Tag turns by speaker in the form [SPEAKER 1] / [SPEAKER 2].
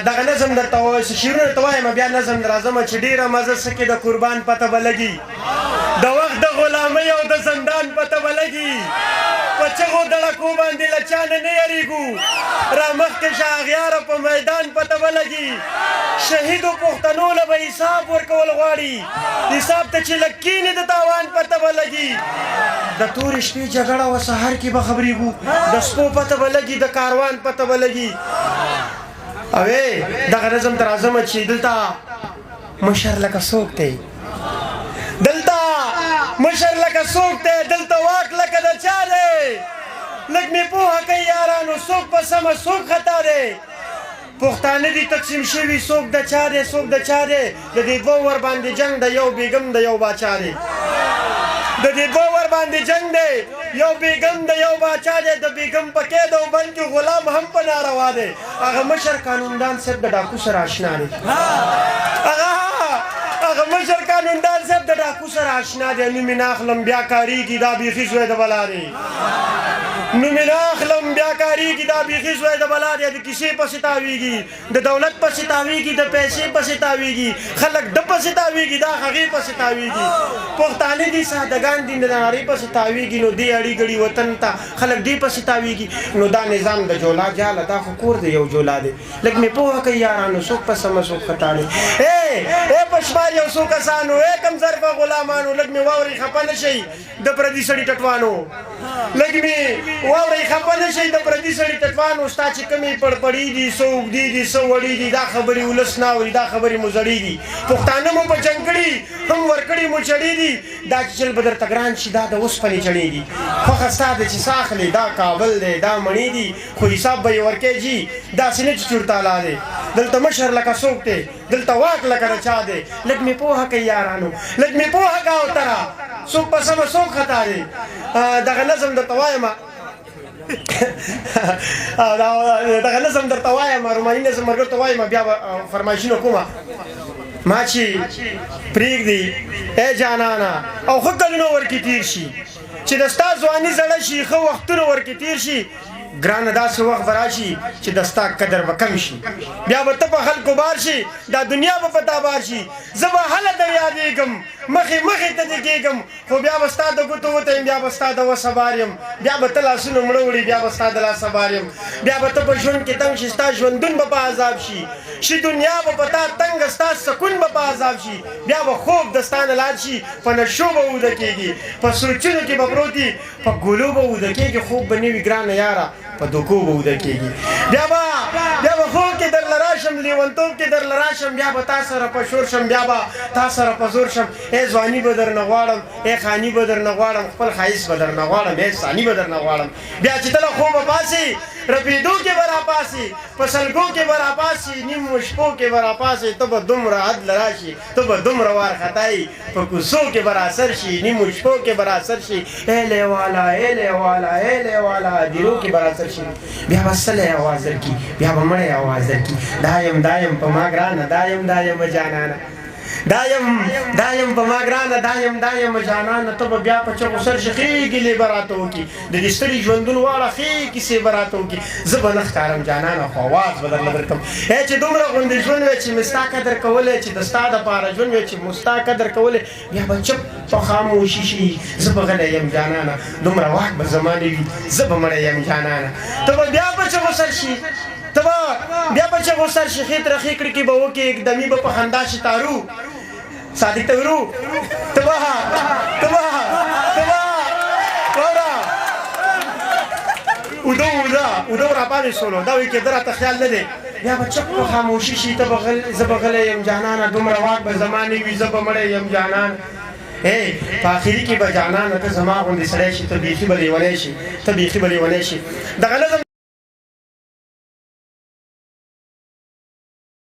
[SPEAKER 1] دغه نظم درته وایي شعرونه درته وایم بیا نظم در راځم چې ډېره مزه سکې د قربان پته به لګي د وخت د غلامۍ او د زندان پته به لګي په چغو دړکو باندې له چا نه یېرېږو را مخکې شه اغیاره په میدان پته به لګي شهیدو پښتنو له به حساب ورکول غواړي حساب ته چې لږ کښېني د تاوان پته به لګي د تورې شپې جګړه و سهار کې به خبرېږو د سپو پته به لګي د کاروان پته به لګي اوې دغه نظم ته راځم چې دلته مشر لکه څوک دی دلته مشر لکه څوک دی دلته واک لکه د چا دی لږ مې پوهه کوي یارانو څوک په سمه څوک خطا دی پښتانه دي تقسیم شوي څوک د چا دی څوک د چا دی د دې دوه ور باندې جنګ د یو بیګم د یو باچا دی د دې دوه ور باندې جنګ دی یو بیګم د یو باچا دی د بیګم په قید او بند کې غلام هم په ناروا دی هغه مشر قانوندان صاحب د ډاکو سره اشنا دی هغه مشر قانوندان صاحب د ډاکو سره اشنا دی نوم یې نه اخلم بیا کارېږي دا بیخي زوی د بلا دی نوم یې نه اخلم بیا کارېږي دا بیخي زوی د بلا دی د کیسې پسې تاویږي د دولت پسې تاویږي د پیسې پسې تاویږي خلک د پسې تاویږي دا هغې پسې تاویږي پښتانه دي سادهګان دي د نړۍ پسې تاویږي نو دې اړي ګړي وطن ته خلک دې پسې تاویږي نو دا نظام د جولا جاله دا خو کور دی یو جولا دی لږ مې پوهه کوي یارانو څوک په سمه څوک خطا دی ای پشمار یو څو کسانو ای کمزرفه غلامانو لږ مې واورئ خفه نه شئ د پردي سړي ټټوانو لږ مې واورئ خفه نه شئ د پردي سړي ټټوانو ستا چې کومې پړپړي دي څه اوږدي دي څه وړي دي دا خبرې ولس نه اوري دا خبرې مو زړې دي پښتانه مو په جنګ کړي هم ورکړي مو چړې دي دا چې چل به درته ګران شي دا د اوسپنې چړې دي خوښه ستا ده چې ساخلې دا کابل دی دا مڼې دي خو حساب به یې ورکوې جي داسې نه چې چورتالا دی دلته مشر لکه څوک دی دلته واک لکه د چا دی لږ مې پوهه کوي یارانو لږ مې پوهه کا او تره څوک په سمه څوک خطا دی دغه نظم درته وایم دغه نظم درته وایم روماني نظم ملګرو ته وایم بیا به فرمایشونه کومه ما چې پرېږدي ای جانانه او ښه کلونه ورکې تېر شي چې د ستا ځواني زړه شي ښه وختونه ورکې تېر شي ګرانه داسې وخت به راشي چې د ستا قدر به کم شي بیا به ته په خلکو بار شي دا دنیا به په تا بار شي زه به هله در یادېږم مخې مخې ته دې کېږم خو بیا به ستا د ګوتو وته یم بیا به ستا د وسه بار یم بیا به ته لاسونه مړه وړي بیا به ستا د لاسه بار یم بیا به ته په ژوند کې تنګ شي ستا ژوندون به په عذاب شي دنیا به په تا تنګه ستا سکون به په عذاب شي بیا به خوب د ستا نه لاړ شي په نشو به اوده کېږي په سوچونو کې به پروت وي په ګولو به اوده کېږي خوب به نه وي ګرانه یاره په دوکو به اوده کېږي بیا به خوب کې درله راشم لیونتوب کې درله راشم بیا به تا سره په شور شم بیا به تا سره په زور شم ای ځواني به درنه غواړم ای خاني به درنه غواړم خپل ښایست به درنه غواړم ای ثاني به درنه غواړم بیا چې ته له خوبه پاسې رپېدو کې به راپاسې په سلګو کې به راپاسې نیمو شپو کې به راپاسې ته به دومره عدل راشي ته به دومره وارخطایي په کوڅو کې به راسر شي نیمو شپو کې به راسر شي ای لیواله ای لیواله ای لیواله دیرو کې به راسر شي بیا به سلی اواز درکړي بیا به مړی اواز درکړي دایم په ما ګرانه دایم جانانه دایم په ما ګرانه دایم جانانه ته به بیا په چغو سر شي ښې ګیلې به راته وکړي د دې ستړي ژوندون واړه ښې کیسې به راته وکړي زه به نه ښکارم جانانه خو اواز به درله درکړم ای چې دومره غوندې ژوند وی چې مې ستا قدر کولی چې د ستا دپاره ژوند وی چې مو ستا قدر کولی بیا به چپ په خاموشي شي زه به غلی یم جانانه دومره واک به زما نه وي زه به مړی یم جانانه ته به بیا په چغو سر شي ته به بیا په چغو سر شي ښې ترخې کړکې به وکړې اکدمي به په خندا شي تارو صادق ته ورو ته به واوره اوده راپاندې شولو دا وایي کېده راته خیال نه دی بیا به چپ په خاموشي شي زه به غلی یم جانانه دومره واک به زما نه وي زه به مړی یم جانانه په آخري کې به جانانه ته زما غوندې سړی شي ته بیخي به لیونی شي دغه نظم